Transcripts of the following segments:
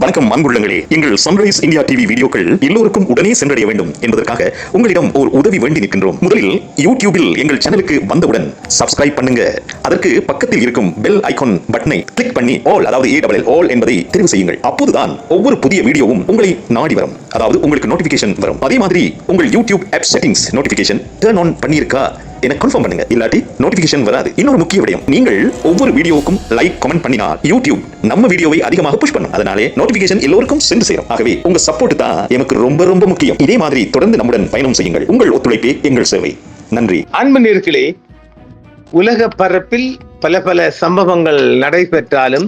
வணக்கம் அன்புள்ளங்களே, எங்கள் சன்ரைஸ் இந்தியா டிவி வீடியோக்கள் எல்லோருக்கும் உடனே சென்றடைய வேண்டும் என்பதற்காக உங்களிடம் ஒரு உதவி வேண்டி நிற்கின்றோம். முதலில் யூடியூபில் எங்கள் சேனலுக்கு வந்தவுடன் சப்ஸ்கிரைப் பண்ணுங்க. அதற்கு பக்கத்தில் இருக்கும் பெல் ஐகான் பட்டனை கிளிக் பண்ணி ஆல், அதாவது ALL ஆல் என்பதை தெரிவு செய்யுங்கள். அப்போதுதான் ஒவ்வொரு புதிய வீடியோவும் உங்களை நாடி வரும், அதாவது உங்களுக்கு நோட்டிபிகேஷன் வரும். அதே மாதிரி உங்கள் YouTube app settings notification turn on பண்ணியிருக்கா என கன்ஃபார்ம் பண்ணுங்க, இல்லாட்டி நோட்டிபிகேஷன் வராது. இன்னொரு முக்கிய விடயம், நீங்கள் ஒவ்வொரு வீடியோவுக்கும் லைக் கமெண்ட் பண்ணினால் யூடியூப் நம்ம வீடியோவை அதிகமாக புஷ் பண்ணும். அதனாலே நோட்டிபிகேஷன் எல்லோருக்கும் சென்று சேரும். ஆகவே உங்க சப்போர்ட் தான் எனக்கு ரொம்ப ரொம்ப முக்கியம். இதே மாதிரி தொடர்ந்து நம்முடன் பயணம் செய்யுங்கள். உங்கள் ஒத்துழைப்பே எங்கள் சேவை. நன்றி. அன்பு நேயர்களே, உலக பரப்பில் பல பல சம்பவங்கள் நடைபெற்றாலும்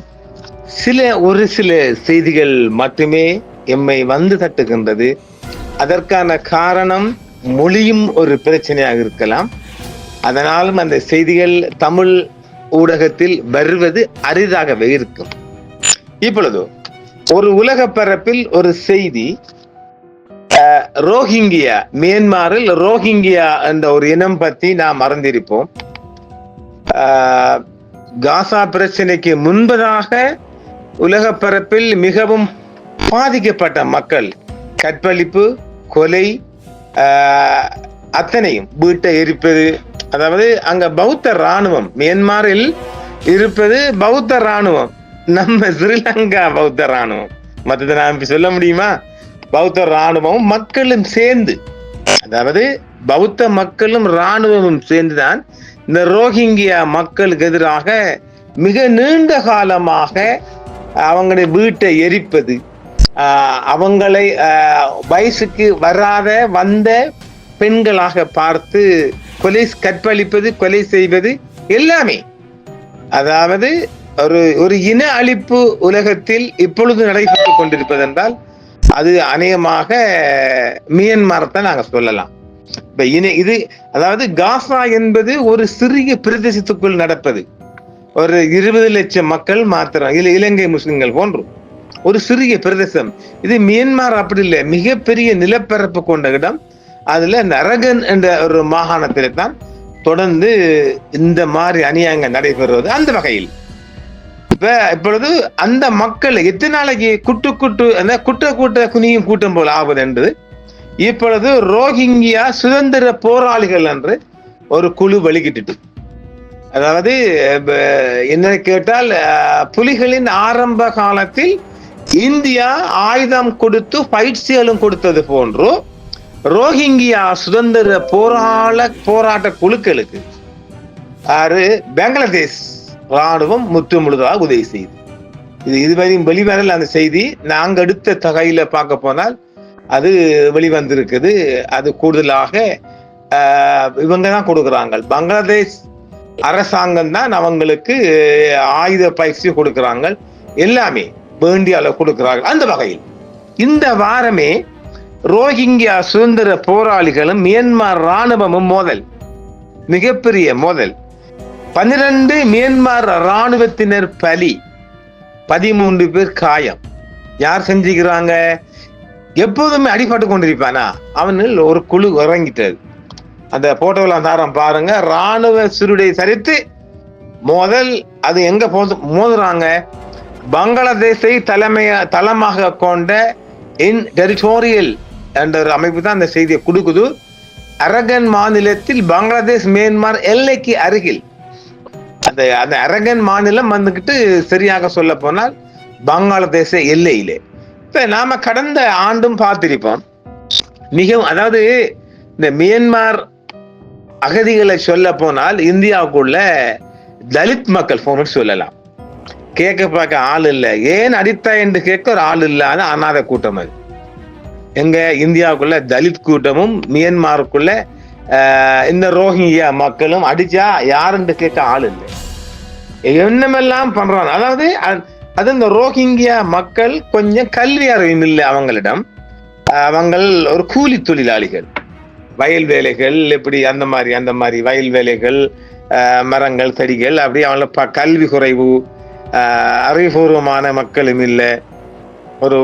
ஒரு சில செய்திகள் மட்டுமே எம்மை வந்து தட்டுகின்றது. அதற்கான காரணம் மொழியும் ஒரு பிரச்சனையாக இருக்கலாம். அதனாலும் அந்த செய்திகள் தமிழ் ஊடகத்தில் வருவது அரிதாகவே இருக்கும். இப்பொழுது ஒரு உலக பரப்பில் ஒரு செய்தி, ரோஹிங்கியா, மியான்மரில் ரோஹிங்கியா என்ற ஒரு இனம் பற்றி நாம் அறிந்திருப்போம். காசா பிரச்சனைக்கு முன்பதாக உலக பரப்பில் மிகவும் பாதிக்கப்பட்ட மக்கள், கற்பழிப்பு, கொலை, அத்தனையும், வீட்டை எரிப்பது, அதாவது அங்க பௌத்த ராணுவம், மியான்மரில் இருப்பது பௌத்த ராணுவம், நம்ம ஸ்ரீலங்கா பௌத்த ராணுவம், மற்றது நாம் சொல்ல முடியுமா? பௌத்த ராணுவமும் மக்களும் சேர்ந்து, அதாவது பௌத்த மக்களும் ராணுவமும் சேர்ந்துதான் இந்த ரோஹிங்கியா மக்களுக்கு எதிராக மிக நீண்ட காலமாக அவங்களுடைய வீட்டை எரிப்பது, அவங்களை வயசுக்கு வந்த பெண்களாக பார்த்து கற்பழிப்பது, கொலை செய்வது எல்லாமே, அதாவது ஒரு இன அழிப்பு உலகத்தில் இப்பொழுது நடைபெற்றுக் கொண்டிருப்பது என்றால் அது அநேகமாக மியான்மர் தான் நாங்க சொல்லலாம். இது அதாவது காசா என்பது ஒரு சிறிய பிரதேசத்துக்குள் நடப்பது, ஒரு 20 லட்சம் மக்கள் மாத்திரம், இலங்கை முஸ்லிம்கள் போன்று ஒரு சிறிய பிரதேசம். இது மியான்மர் அப்படி இல்லை, மிகப்பெரிய நிலப்பரப்பு கொண்ட இடம். அதுல இந்த அரகன் என்ற ஒரு மாகாணத்தில தான் தொடர்ந்து இந்த மாதிரி அநியாயங்கள் நடைபெறுவது. அந்த வகையில் இப்பொழுது அந்த மக்கள் எத்தனை நாளைக்கு குட்ட குனியும் கூட்டம் போல் ஆவது என்று இப்பொழுது ரோஹிங்கியா சுதந்திர போராளிகள் என்று ஒரு குழு வெளியிட்டு, அதாவது என்ன கேட்டால், புலிகளின் ஆரம்ப காலத்தில் இந்தியா ஆயுதம் கொடுத்து பயிற்சிகளும் கொடுத்தது போன்று ரோஹிங்கியா சுதந்திர போராட்ட குழுக்களுக்கு பங்களாதேஷ் ராணுவம் முற்று முழுதாக உதவி செய்து, இதுவரையும் வெளிவரல் அந்த செய்தி. நாங்க எடுத்த தகையில பார்க்க போனால் அது வெளிவந்திருக்குது. அது கூடுதலாக இவங்க தான் கொடுக்குறாங்க, பங்களாதேஷ் அரசாங்கம் தான் அவங்களுக்கு ஆயுத பயிற்சி கொடுக்குறாங்க, எல்லாமே வேண்டிய அளவு கொடுக்கிறார்கள். அந்த வகையில் இந்த வாரமே ரோஹிங்கியா சுதந்திர போராளிகளும் மியான்மர் ராணுவமும் மோதல், மிகப்பெரிய மோதல். 12 மியான்மர் ராணுவத்தினர் பலி, 13 பேர் காயம். யார் செஞ்சுக்கிறாங்க? எப்போதுமே அடிபட்டு கொண்டிருப்பானா அவனில் ஒரு குழு இறங்கிட்டது. அந்த போட்டோல தாரம் பாருங்க, ராணுவ சுருடை சரித்து மோதல். அது எங்க மோதுறாங்க? பங்களாதேஷை தளமாக கொண்ட டெரிட்டோரியல் என்ற ஒரு அமைப்பு தான் அந்த செய்தியை கொடுக்குது. அரகன் மாநிலத்தில் பங்களாதேஷ் மியான்மர் எல்லைக்கு அருகில், அந்த அரகன் மாநிலம் வந்துகிட்டு சரியாக சொல்ல போனால் பங்களாதேஷ எல்லையிலே. இப்ப நாம கடந்த ஆண்டும் பார்த்திருப்போம், மிகவும், அதாவது இந்த மியான்மர் அகதிகளை சொல்ல போனால் இந்தியாவுக்குள்ள தலித் மக்கள் போன்னு சொல்லலாம். கேட்க பார்க்க ஆள் இல்லை, ஏன் அடித்தா என்று கேட்க ஒரு ஆள் இல்லாத அநாத கூட்டம். அது எங்க இந்தியாவுக்குள்ள தலித் கூட்டமும் மியான்மருக்குள்ள இந்த ரோஹிங்கியா மக்களும் அடிச்சா யாருன்னு கேட்க ஆள் இல்லை, என்னமெல்லாம் பண்றாங்க. அதாவது அது இந்த ரோஹிங்கியா மக்கள் கொஞ்சம் கல்வி அறிவும் இல்லை அவங்களிடம். அவங்கள் ஒரு கூலி தொழிலாளிகள், வயல் வேலைகள், எப்படி அந்த மாதிரி வயல் வேலைகள், மரங்கள், செடிகள், அப்படி அவங்கள கல்வி குறைவு, அறிவுபூர்வமான மக்களும் இல்லை, ஒரு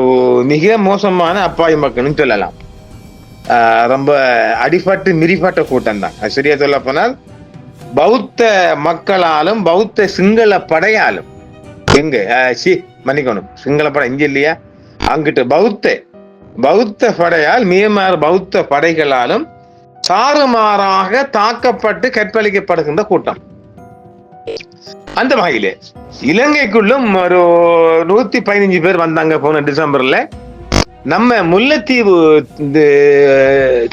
மிக மோசமான அப்பாவி மக்கள்னு சொல்லலாம். ரொம்ப அடிபட்டு மிரிப்பட்ட கூட்டம் தான். சரியா சொல்ல போனால் பௌத்த மக்களாலும் பௌத்த சிங்கள படையாலும், எங்க மன்னிக்கணும், சிங்கள படம் இங்க இல்லையா, அங்கிட்டு பௌத்த படையால் மியன்மார் பௌத்த படைகளாலும் சாறுமாறாக தாக்கப்பட்டு கற்பழிக்கப்படுகின்ற கூட்டம். அந்த வகையிலே இலங்கைக்குள்ளும் ஒரு 115 பேர் வந்தாங்க போன டிசம்பர்ல. நம்ம முல்லைத்தீவு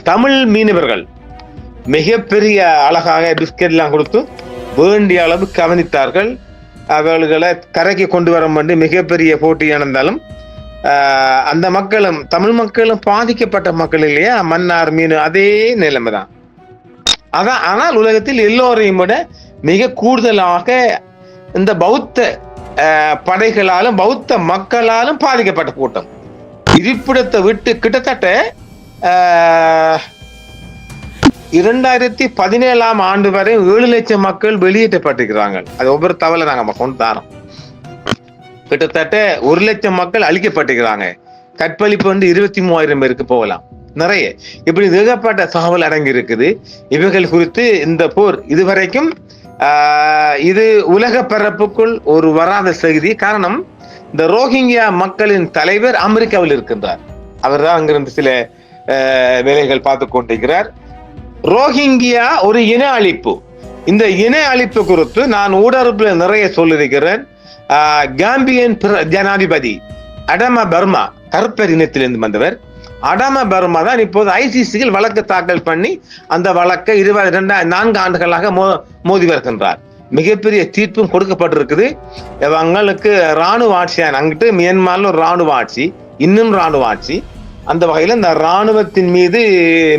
தமிழ் மீனவர்கள் மிகப்பெரிய அழகாக பிஸ்கெட் எல்லாம் கொடுத்து வேண்டிய அளவு கவனித்தார்கள். அவர்களை கரைக்கு கொண்டு வர வேண்டி மிகப்பெரிய போட்டி நடந்தாலும் அந்த மக்களும் தமிழ் மக்களும் பாதிக்கப்பட்ட மக்கள் இல்லையா, மன்னார் மீன் அதே நிலைமை தான். அதான். ஆனால் உலகத்தில் எல்லோரையும் விட மிக கூடுதலாக இந்த பௌத்த படைகளாலும் பௌத்த மக்களாலும் பாதிக்கப்பட்ட கூட்டம். இருப்பிடத்தை விட்டு கிட்டத்தட்ட 2017 ஆண்டு வரை 7 லட்சம் மக்கள் வெளியேற்றப்பட்டிருக்கிறாங்க. அது ஒவ்வொரு தவளை நாங்க கொண்டு தரோம். கிட்டத்தட்ட 1 லட்சம் மக்கள் அழிக்கப்பட்டிருக்கிறாங்க. கற்பழிப்பு 23,000 பேருக்கு போகலாம். நிறைய இப்படி ஏகப்பட்ட தகவல் அடங்கி இருக்குது. இவைகள் குறித்து இந்த போர் இதுவரைக்கும் இது உலக பரப்புக்குள் ஒரு வராத செய்தி. காரணம், இந்த ரோஹிங்கியா மக்களின் தலைவர் அமெரிக்காவில் இருக்கின்றார். அவர் தான் அங்கிருந்து சில வேலைகள் பார்த்து கொண்டிருக்கிறார். ரோஹிங்கியா ஒரு இன அழிப்பு. இந்த இன அழிப்பு குறித்து நான் ஊடகத்தில் நிறைய சொல்லியிருக்கிறேன். காம்பியன் ஜனாதிபதி அடமா பர்மா, கருப்பர் இனத்திலிருந்து வந்தவர் அடமா பர்மா தான் இப்போது ஐசிசியில் வழக்கு தாக்கல் பண்ணி அந்த வழக்கை 4 ஆண்டுகளாக மோதி வருகின்றார். மிகப்பெரிய தீர்ப்பும் கொடுக்கப்பட்டிருக்குது. அவங்களுக்கு ராணுவ ஆட்சியான அங்கிட்டு மியான்மர்ல ஒரு ராணுவ ஆட்சி, இன்னும் ராணுவ ஆட்சி. அந்த வகையில இந்த ராணுவத்தின் மீது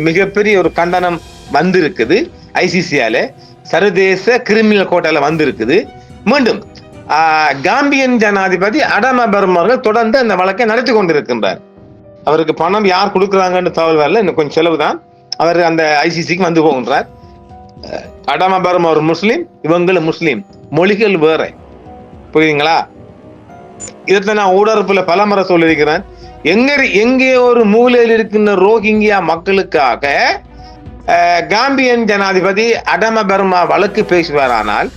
மிகப்பெரிய ஒரு கண்டனம் வந்திருக்குது. ஐசிசியால சர்வதேச கிரிமினல் கோர்ட்டால வந்திருக்குது. மீண்டும் காம்பியன் ஜனாதிபதி அடமா பர்மா அவர்கள் தொடர்ந்து அந்த வழக்கை நடத்தி கொண்டிருக்கின்றார். அவருக்கு பணம் யார் கொடுக்குறாங்கன்னு தகவல் வரல, இன்னும் கொஞ்சம் செலவு தான். அவர் அந்த ஐசிசிக்கு வந்து போகின்றார். அடமா பர்மா ஒரு முஸ்லீம், இவங்களும் முஸ்லீம், மொழிகள் வேற. புரியுதுங்களா? இதை நான் ஊடகத்துல பலமுறை சொல்லியிருக்கிறேன். எங்கே ஒரு மூலையில் இருக்கின்ற ரோஹிங்கியா மக்களுக்காக காம்பியன் ஜனாதிபதி அடமா பர்மா வழக்கு பேசுவாரானால்,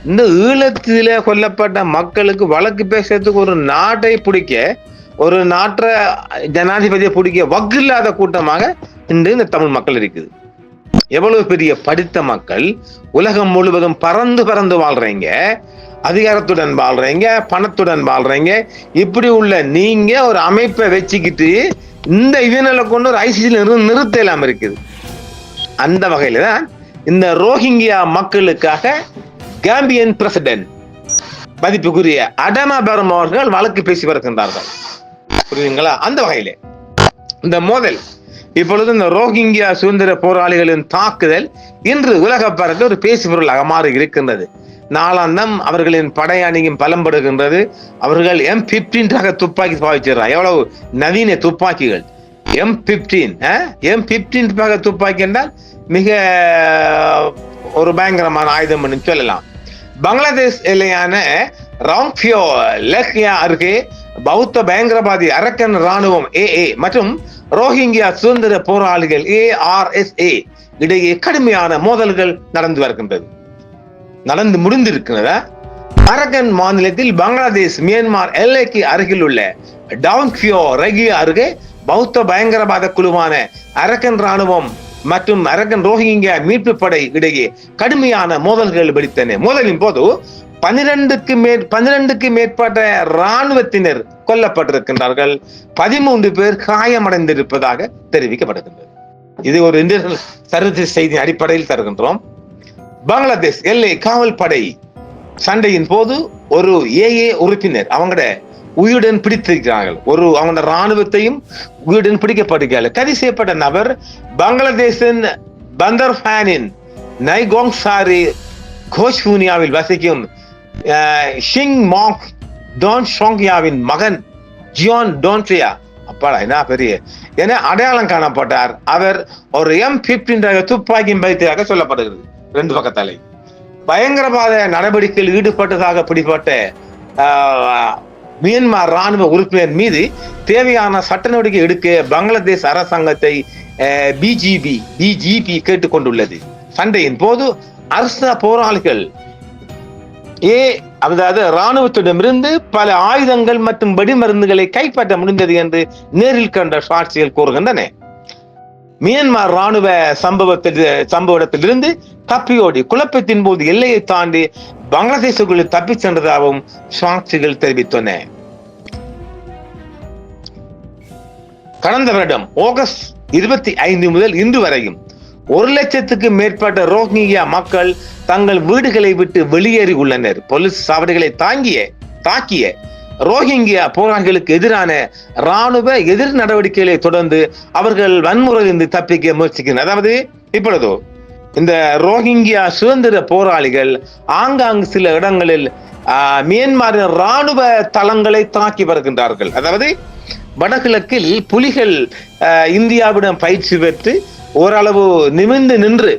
இந்த ஈழத்தில கொல்லப்பட்ட மக்களுக்கு வழக்கு பேசுறதுக்கு ஒரு நாட்டை பிடிக்க, ஒரு நாட்டை ஜனாதிபதியை பிடிக்க வக்கில்லாத கூட்டமாக இன்று இந்த தமிழ் மக்கள் இருக்குது. எவ்வளவு பெரிய படித்த மக்கள், உலகம் முழுவதும் பறந்து வாழ்றீங்க, அதிகாரத்துடன் வாழ்றீங்க, பணத்துடன் வாழ்றீங்க. இப்படி உள்ள நீங்க ஒரு அமைப்பை வச்சுக்கிட்டு இந்த இவனை கொண்டு ஒரு ஐசிசியில் நிறுத்தலாம் இருக்குது. அந்த வகையில தான் இந்த ரோஹிங்கியா மக்களுக்காக காம்பியன் பிரசிடென்ட் மதிப்புக்குரிய அடமா பர்மா அவர்கள் வழக்கு பேசி வருகின்றார்கள். புரியுதுங்களா? அந்த வகையிலே இந்த மோதல் இப்பொழுது இந்த ரோஹிங்கியா சுதந்திர போராளிகளின் தாக்குதல் இன்று உலக பரப்பில் ஒரு பேசுபொருளாக மாறி இருக்கின்றது. நாளாந்தம் அவர்களின் படையணியும் பலம்படுகின்றது. அவர்கள் M15 ரக துப்பாக்கி பாவிச்சிடறாங்க. எவ்வளவு நவீன துப்பாக்கிகள்! M15 ரக துப்பாக்கி என்றால் மிக ஒரு பயங்கரமான ஆயுதம் என்று சொல்லலாம். பங்களாதேஷ் எல்லையான ராங்பியோ லெக்யா அருகே பௌத்த பயங்கரவாதி அரக்கன் ராணுவம் AA மற்றும் ரோஹிங்கியா சுதந்திர போராளிகள் ARSA இடையே கடுமையான மோதல்கள் நடந்து முடிந்திருக்கிறதா? அரக்கன் மாநிலத்தில் பங்களாதேஷ் மியான்மர் எல்லைக்கு அருகில் உள்ள டாங்பியோ ரெகியா அருகே பௌத்த பயங்கரவாத குழுவான அரக்கன் ராணுவம் மற்றும் அரக்கன் ரோஹிங்கியா மீட்பு படை இடையே கடுமையான மோதல்கள் வெடித்தன. மோதலின் போது 12க்கு மேற்பட்ட இராணுவத்தினர் கொல்லப்பட்டிருக்கின்றார்கள். 13 பேர் காயமடைந்திருப்பதாக தெரிவிக்கப்படுகின்றது. இது ஒரு இன்டர்நேஷனல் சர்வதேச செய்தி அடிப்படையில் தருகின்றோம். பங்களாதேஷ் எல்லை காவல் படை சண்டையின் போது ஒரு AA உறுப்பினர் அவங்களோட உயிருடன் பிடித்திருக்கிறார்கள். அவங்க ராணுவத்தையும் உயிருடன் பிடிக்கப்படுகிறார்கள். கைது செய்யப்பட்ட நபர் பங்களாதேஷின் பந்தர்பானின் நைகோங்சாரி கோஷ்பூனியாவில் வசிக்கும் ஷிங் மாங் டோன்ஷோங்கியாவின் மகன் ஜியான் டோன்ட்ரியா. அப்பாடா என்ன பெரிய என அடையாளம் காணப்பட்டார். அவர் ஒரு M15 ரக துப்பாக்கியும் வைத்ததாக சொல்லப்படுகிறது. 2 பக்கத்தலை பயங்கரவாத நடவடிக்கையில் ஈடுபட்டதாக பிடிப்பட்ட மியான்மர் ராணுவ உறுப்பினர் மீது தேவையான சட்ட நடவடிக்கை எடுக்க பங்களாதேஷ் அரசாங்கத்தை BGP கேட்டுக்கொண்டுள்ளது. சண்டையின் போது அரச போராளிகள் அதாவது இராணுவத்திடமிருந்து பல ஆயுதங்கள் மற்றும் வெடிமருந்துகளை கைப்பற்ற முடிந்தது என்று நேரில் கண்ட சாட்சிகள் கூறுகின்றன. மியான்மர் ராணுவ சம்பவத்திலிருந்து தப்பியோடி குழப்பத்தின் போது எல்லையை தாண்டி பங்களாதேசுக்குள் தப்பி சென்றதாகவும் சாட்சிகள் தெரிவித்தன. கடந்த வருடம் ஆகஸ்ட் 25 முதல் இன்று வரையும் 1,00,000க்கு மேற்பட்ட ரோஹிங்கியா மக்கள் தங்கள் வீடுகளை விட்டு வெளியேறி உள்ளனர். போலீஸ் சாவடிகளை தாக்கிய ரோஹிங்கியா போராளிகளுக்கு எதிரான ராணுவ எதிர் நடவடிக்கைகளை தொடர்ந்து அவர்கள் வன்முறையிலிருந்து தப்பிக்க முயற்சிக்கின்றனர். அதாவது இப்பொழுதோ இந்த ரோஹிங்கியா சுதந்திர போராளிகள் ஆங்காங்கு சில இடங்களில் மியான்மரின் ராணுவ தளங்களை தாக்கி வருகின்றார்கள். அதாவது வடகிழக்கில் புலிகள் இந்தியாவிடம் பயிற்சி பெற்று ஓரளவு நிமிர்ந்து நின்று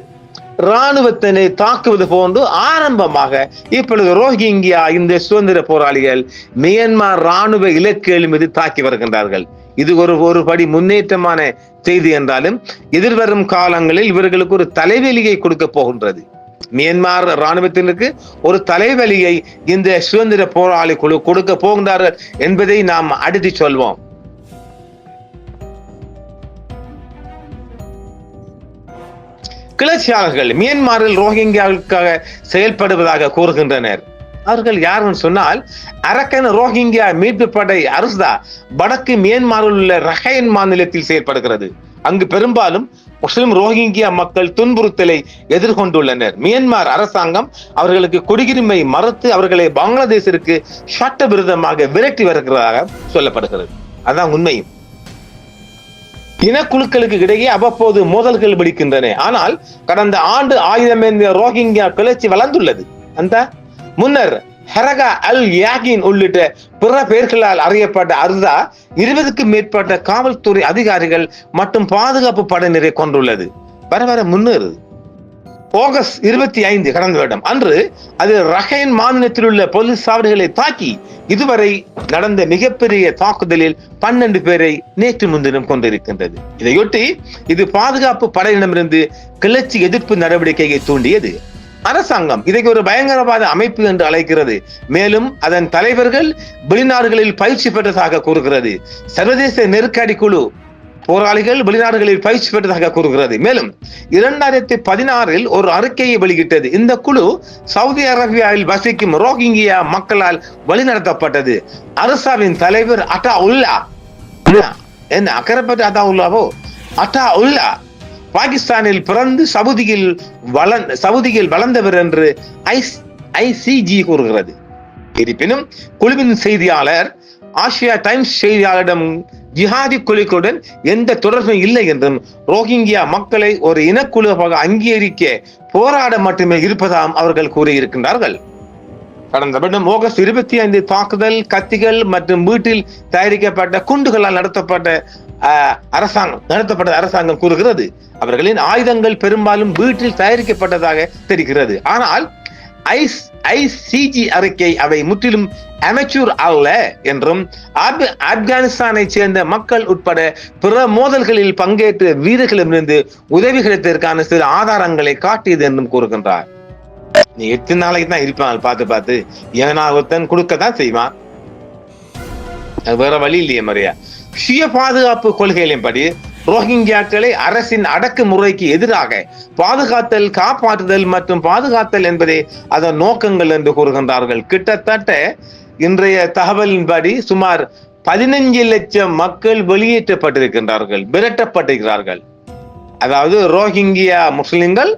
இராணுவத்தினை தாக்குவது போன்று ஆரம்பமாக இப்பொழுது ரோஹிங்கியா இந்த சுதந்திர போராளிகள் மியான்மர் ராணுவ இலக்குகள் மீது தாக்கி வருகின்றார்கள். இது ஒரு படி முன்னேற்றமான செய்தி என்றாலும் எதிர்வரும் காலங்களில் இவர்களுக்கு ஒரு தலைவலியை கொடுக்க போகின்றது. மியான்மர் ராணுவத்தினருக்கு ஒரு தலைவலியை இந்த சுதந்திர போராளி குழு கொடுக்க போகின்றார்கள் என்பதை நாம் அடுத்து சொல்வோம். கிளர்ச்சியாளர்கள் மியான்மரில் ரோஹிங்கியாவுக்காக செயல்படுவதாக கூறுகின்றனர். அவர்கள் யாருன்னு சொன்னால் அரக்கன் ரோஹிங்கியா மீட்பு படை அரசா வடக்கு மியான்மரில் உள்ள ரஹைன் மாநிலத்தில் செயல்படுகிறது. அங்கு பெரும்பாலும் முஸ்லிம் ரோஹிங்கியா மக்கள் துன்புறுத்தலை எதிர்கொண்டுள்ளனர். மியான்மர் அரசாங்கம் அவர்களுக்கு குடியுரிமை மறுத்து அவர்களை பங்களாதேசிற்கு சட்டவிரோதமாக விரட்டி வருகிறதாக சொல்லப்படுகிறது. அதான் உண்மையும். இனக்குழுக்களுக்கு இடையே அவ்வப்போது மோதல்கள் வெடிக்கின்றன. ஆனால் கடந்த ஆண்டு ஆயுதமேந்திய ரோஹிங்கியா கிளர்ச்சி வளர்ந்துள்ளது. அந்த முன்னர் ஹரகா அல் யாகின் உள்ளிட்ட பிற பெயர்களால் அறியப்பட்ட அர்தா 20க்கும் மேற்பட்ட காவல்துறை அதிகாரிகள் மற்றும் பாதுகாப்பு படையினரை கொண்டுள்ளது. வர முன்னேறு ஆகஸ்ட் 25 கடந்த வருடம் அன்று அது ரஹைன் மாநிலத்தில் உள்ள போலீஸ் சாவடிகளை தாக்கி இதுவரை நடந்த மிகப்பெரிய தாக்குதலில் 12 பேரை நேற்று முன்தினம் கொண்டிருக்கின்றது. இதையொட்டி இது பாதுகாப்பு படையினரிடமிருந்து கிளர்ச்சி எதிர்ப்பு நடவடிக்கையை தூண்டியது. அரசாங்கம் இதை ஒரு பயங்கரவாத அமைப்பு என்று அழைக்கிறது. மேலும் அதன் தலைவர்கள் வெளிநாடுகளில் பயிற்சி பெற்றதாக கூறுகிறது. சர்வதேச நெருக்கடி குழு போராளிகள் வெளிநாடுகளில் பயிற்சி பெற்றதாக கூறுகிறது. மேலும் 2016 ஒரு அறிக்கையை வெளியிட்டது. இந்த குழு சவுதி அரேபியாவில் வசிக்கும் ரோஹிங்கியா மக்களால் வழிநடத்தப்பட்டது. அரசாவின் தலைவர் அட்டா உல்லா என்ன அக்கறைப்பட்ட அட்டா உல்லாவோ அட்டா உல்லா பாகிஸ்தானில் பிறந்து சவுதியில் வளர்ந்தவர் என்று ICG கூறுகிறது. இருப்பினும் குழுவின் செய்தியாளர் ஆசியா டைம்ஸ் செய்தியாளரிடம் ஜிஹாதி குழுக்களுடன் எந்த தொடர்பும் இல்லை என்றும் ரோஹிங்கியா மக்களை ஒரு இனக்குழுவாக அங்கீகரிக்க போராட மட்டுமே இருப்பதாகவும் அவர்கள் கூறியிருக்கின்றார்கள். கடந்த வருடம் ஆகஸ்ட் 25 தாக்குதல் கத்திகள் மற்றும் வீட்டில் தயாரிக்கப்பட்ட குண்டுகளால் நடத்தப்பட்ட அரசாங்கம் கூறுகிறது. அவர்களின் ஆயுதங்கள் பெரும்பாலும் வீட்டில் தயாரிக்கப்பட்டதாக தெரிகிறது. ஆனால் ICG அறிக்கை அவை முற்றிலும் அமெச்சூர் அல்ல என்றும் ஆப்கானிஸ்தானை சேர்ந்த மக்கள் உட்பட பிற மோதல்களில் பங்கேற்ற வீரர்களிடமிருந்து உதவி கிடைத்ததற்கான சில ஆதாரங்களை காட்டியது என்றும் கூறுகின்றார். நீ எத்தனை நாளைக்கு தான் இருப்பான் பார்த்து ஏன்னா ஒருத்தன் கொடுக்கத்தான் செய்வான். வேற வழி இல்லையே மரியா. சுய பாதுகாப்பு கொள்கைகளின்படி ரோஹிங்கியாக்களை அரசின் அடக்குமுறைக்கு எதிராக பாதுகாத்தல், காப்பாற்றுதல் மற்றும் பாதுகாத்தல் என்பதே அதன் நோக்கங்கள் என்று கூறுகின்றார்கள். கிட்டத்தட்ட இன்றைய தகவலின்படி சுமார் 15 லட்சம் மக்கள் வெளியேற்றப்பட்டிருக்கின்றார்கள், விரட்டப்பட்டிருக்கிறார்கள். அதாவது ரோஹிங்கியா முஸ்லிம்கள்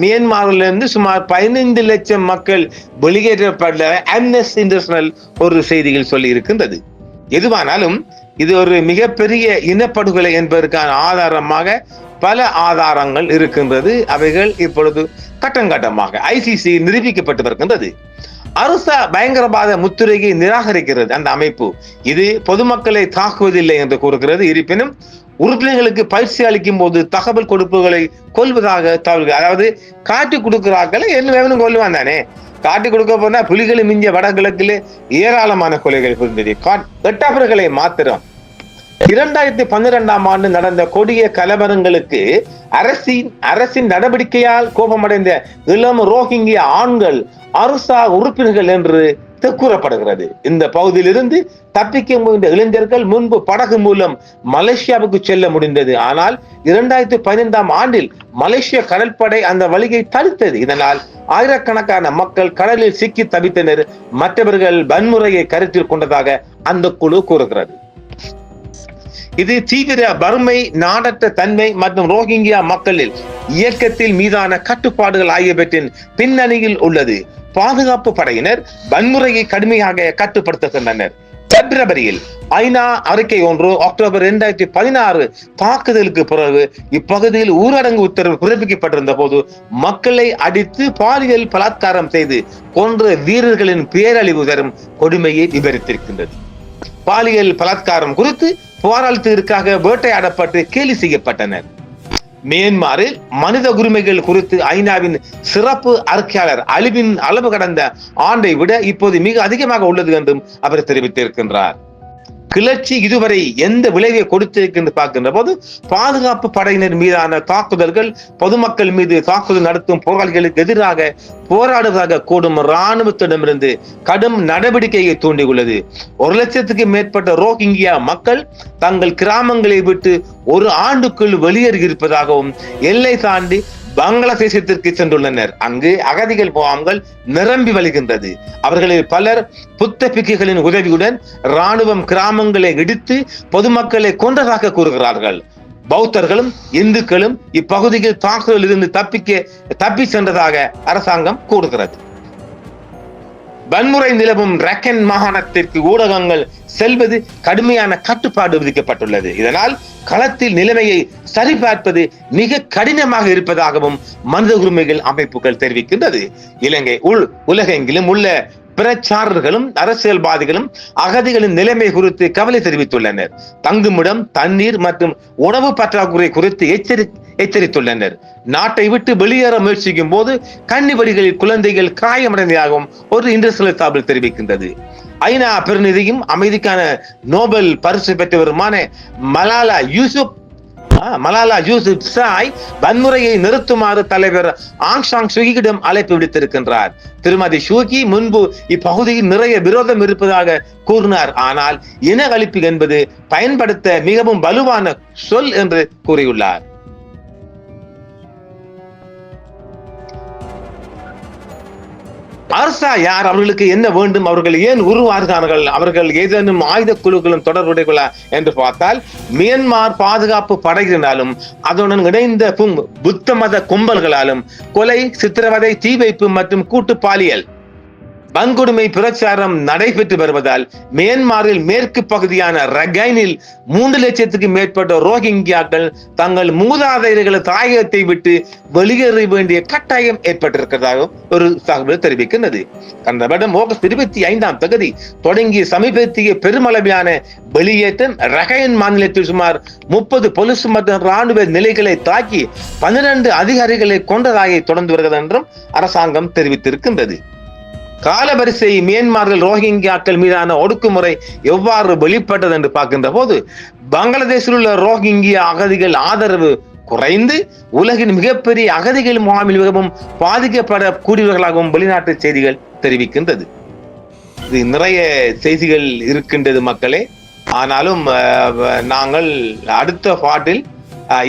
மியான்மரிலிருந்து சுமார் 15 லட்சம் மக்கள் வெளியேற்றப்பட்ட அம்னஸ்டி இன்டர்நேஷனல் ஒரு செய்தியில் சொல்லி இருக்கின்றது. எதுவானாலும் இது ஒரு மிகப்பெரிய இனப்படுகொலை என்பதற்கான ஆதாரமாக பல ஆதாரங்கள் இருக்கின்றது. அவைகள் இப்பொழுது கட்டமாக ICC நிரூபிக்கப்பட்டு வருகின்றது. அரசா பயங்கரவாத முத்திரையை நிராகரிக்கிறது அந்த அமைப்பு. இது பொதுமக்களை தாக்குவதில்லை என்று கூறுகிறது. இருப்பினும் உறுப்பினர்களுக்கு பயிற்சி அளிக்கும் போது தகவல் கொடுப்புகளை கொள்வதாக தகவல்கள், அதாவது காட்டி கொடுக்கிறார்கள் என்ன வேணும் கொள்ளுவான் தானே. காட்டி கொடுக்க போனா புலிகளை மிஞ்ச வடகிழக்கிலே ஏராளமான கொலைகள் புரிந்தது. எட்டாபர்களை மாத்திரம் 2012ஆம் ஆண்டு நடந்த கொடிய கலவரங்களுக்கு அரசின் நடவடிக்கையால் கோபமடைந்த இளம் ரோஹிங்கிய ஆண்கள் அரசா உறுப்பினர்கள் என்று கூறப்படுகிறது. இந்த பகுதியிலிருந்து தப்பிக்க முயன்ற இளைஞர்கள் முன்பு படகு மூலம் மலேசியாவுக்கு செல்ல முடிந்தது. ஆனால் 2015ஆம் ஆண்டில் மலேசிய கடற்படை அந்த வழியை தடுத்தது. இதனால் ஆயிரக்கணக்கான மக்கள் கடலில் சிக்கி தவித்தனர். மற்றவர்கள் வன்முறையை கருத்தில் கொண்டதாக அந்த குழு கூறுகிறது. இது தீவிர வறுமை, நாடற்ற தன்மை மற்றும் ரோஹிங்கியா மக்களில் இயக்கத்தில் மீதான கட்டுப்பாடுகள் ஆகியவற்றின் பின்னணியில் உள்ளது. பாதுகாப்பு படையினர் வன்முறையை கடுமையாக கட்டுப்படுத்துகின்றனர். பிப்ரவரியில் ஐநா அறிக்கை ஒன்று அக்டோபர் 2016 தாக்குதலுக்கு பிறகு இப்பகுதியில் ஊரடங்கு உத்தரவு பிறப்பிக்கப்பட்டிருந்த போது மக்களை அடித்து பாலியல் பலாத்காரம் செய்து கொன்ற வீரர்களின் பேரழிவு தரும் கொடுமையை விவரித்திருக்கின்றது. பாலியல் பலாத்காரம் குறித்து போராட்டத்திற்காக வேட்டையாடப்பட்டு கேலி செய்யப்பட்டனர். மியான்மரில் மனித உரிமைகள் குறித்து ஐநாவின் சிறப்பு அறிக்கையாளர் அழிவின் அளவு கடந்த ஆண்டை விட இப்போது மிக அதிகமாக உள்ளது என்றும் அவர் தெரிவித்திருக்கின்றார். கிளர்ச்சி இதுவரை எந்த விளைவை கொடுத்திருக்கின்ற பார்க்கின்ற போது பாதுகாப்பு படையினர் மீதான தாக்குதல்கள், பொதுமக்கள் மீது தாக்குதல் நடத்தும் போராளிகளுக்கு எதிராக போராடுவதாக கூடும் இராணுவத்திடமிருந்து கடும் நடவடிக்கையை தூண்டியுள்ளது. 1 லட்சத்துக்கு மேற்பட்ட ரோஹிங்கியா மக்கள் தங்கள் கிராமங்களை விட்டு ஒரு ஆண்டுக்குள் வெளியேறி இருப்பதாகவும் எல்லை தாண்டி பங்களாதேசத்திற்கு சென்றுள்ளனர். அங்கு அகதிகள் முகாம்கள் நிரம்பி வழிகின்றது. அவர்களில் பலர் புத்த பிக்குகளின் உதவியுடன் இராணுவம் கிராமங்களை இடித்து பொதுமக்களை கொன்றதாக கூறுகிறார்கள். பௌத்தர்களும் இந்துக்களும் இப்பகுதியில் தாக்குதலில் இருந்து தப்பி சென்றதாக அரசாங்கம் கூறுகிறது. வன்முறை நிலவும் ரக்கன் மாகாணத்திற்கு ஊடகங்கள் செல்வது கடுமையான கட்டுப்பாடு விதிக்கப்பட்டுள்ளது. இதனால் களத்தில் நிலைமையை சரிபார்ப்பது மிக கடினமாக இருப்பதாகவும் மனித உரிமைகள் அமைப்புகள் தெரிவிக்கின்றது. இலங்கை உலகெங்கிலும் உள்ள பிரச்சாரர்களும் அரசியல்வாதிகளும் அகதிகளின் நிலைமை குறித்து கவலை தெரிவித்துள்ளனர். தங்குமிடம், தண்ணீர் மற்றும் உணவு பற்றாக்குறை குறித்து எச்சரித்துள்ளனர். நாட்டை விட்டு வெளியேற முயற்சிக்கும் போது கன்னிவடிகளில் குழந்தைகள் காயமடைந்ததாகவும் ஒரு இன்டர்நேஷனல் தகவல் தெரிவிக்கின்றது. ஐநா பிரதிநிதியும் அமைதிக்கான நோபல் பரிசு பெற்றவருமான மலாலா யூசுப்சாய் வன்முறையை நிறுத்துமாறு தலைவர் ஆங் சாங் சூகியிடம் அழைப்பு விடுத்திருக்கின்றார். திருமதி சூகி முன்பு இப்பகுதியில் நிறைய விரோதம் இருப்பதாக கூறினார். ஆனால் இன அழிப்பு என்பது பயன்படுத்த மிகவும் வலுவான சொல் என்று கூறியுள்ளார். அரசா யார், அவர்களுக்கு என்ன வேண்டும், அவர்கள் ஏன் உருவாகிறார்கள், அவர்கள் ஏதேனும் ஆயுத குழுக்களும் தொடர்புடையவர்களா என்று பார்த்தால் மியான்மர் பாதுகாப்பு படையினாலும் அதனுடன் இணைந்த புத்த மத கும்பல்களாலும் கொலை, சித்திரவதை, தீ வைப்பு மற்றும் கூட்டு பாலியல் வன்கொடுமை பிரச்சாரம் நடைபெற்று வருவதால் மியான்மரில் மேற்கு பகுதியான ரகைனில் 3 லட்சத்துக்கு மேற்பட்ட ரோஹிங்கியாக்கள் தங்கள் மூதாதையர்கள் தாயகத்தை விட்டு வெளியேற வேண்டிய கட்டாயம் ஏற்பட்டிருக்கிறதாக ஒரு தகவல் தெரிவிக்கின்றது. கடந்த வருடம் ஆகஸ்ட் 25ஆம் தேதி தொடங்கிய சமீபத்திய பெருமளவிலான வெளியேற்றம் ரகைன் மாநிலத்தில் சுமார் 30 போலீஸ் மற்றும் ராணுவ நிலைகளை தாக்கி 12 அதிகாரிகளை கொண்டதாக தொடர்ந்து வருகிறது என்றும் அரசாங்கம் தெரிவித்திருக்கின்றது. காலவரிசை மியான்மரில் ரோஹிங்கியாக்கள் மீதான ஒடுக்குமுறை எவ்வாறு வெளிப்பட்டது என்று பார்க்கின்ற போது பங்களாதேஷில் உள்ள ரோஹிங்கியா அகதிகள் ஆதரவு குறைந்து உலகின் மிகப்பெரிய அகதிகள் முகாமில் மிகவும் பாதிக்கப்படக்கூடியவர்களாகவும் வெளிநாட்டு செய்திகள் தெரிவிக்கின்றது. இது நிறைய செய்திகள் இருக்கின்றது மக்களே. ஆனாலும் நாங்கள் அடுத்த பாட்டில்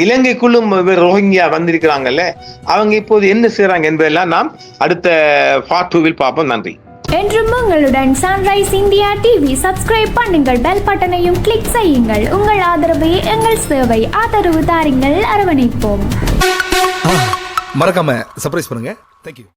இலங்கைக்குள்ளும் ரோஹிங்கியா வந்திருக்கிறாங்கல்ல, அவங்க இப்போது என்ன செய்யறாங்க என்பதெல்லாம் நாம் அடுத்த பார்ட் 2வில் பார்ப்போம். நன்றி. என்றும் உங்களுடன் சன்ரைஸ் இந்தியா டிவி. சப்ஸ்கிரைப் பண்ணுங்கள், பெல் பட்டனையும் கிளிக் செய்யுங்கள். உங்கள் ஆதரவே எங்கள் சேவை. ஆதரவு தாருங்கள், அரவணைப்போம். மறக்காம சர்ப்ரைஸ் பண்ணுங்க. தேங்க்யூ.